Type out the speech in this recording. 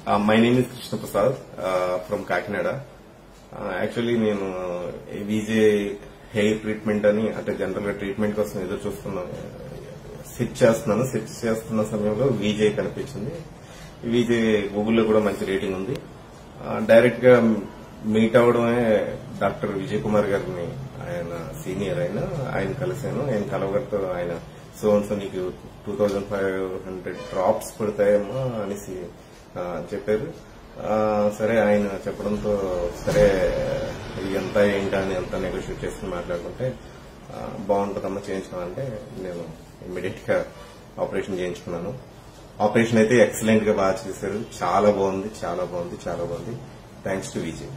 My name is Krishna Prasad from Kakinada. Actually, నేను VJ hair treatment అని అంటే general గా ట్రీట్మెంట్ కోసం ఎదురు చూస్తున్నాను. సెర్చ్ చేస్తున్న సమయంలో విజే కనిపించింది. విజే గూగుల్లో కూడా మంచి రేటింగ్ ఉంది. డైరెక్ట్ గా మీట్ అవడమే డాక్టర్ విజయ్ కుమార్ గారిని, ఆయన సీనియర్ ఆయన కలిశాను. ఆయన కలవగలతో ఆయన సో నీకు 2500 డ్రాప్స్ పడతాయేమో అనేసి చెప్పారు. సరే ఆయన చెప్పడంతో సరే ఇది ఎంత ఏంటా అని ఎంత నెగోషియేట్ చేసుకుని మాట్లాడుకుంటే బాగుంటుందమ్మా చేయించుకోవాలంటే నేను ఇమ్మీడియట్ గా ఆపరేషన్ చేయించుకున్నాను. ఆపరేషన్ అయితే ఎక్సలెంట్ గా బాగా చేశారు. చాలా బాగుంది. Thanks to Vijay.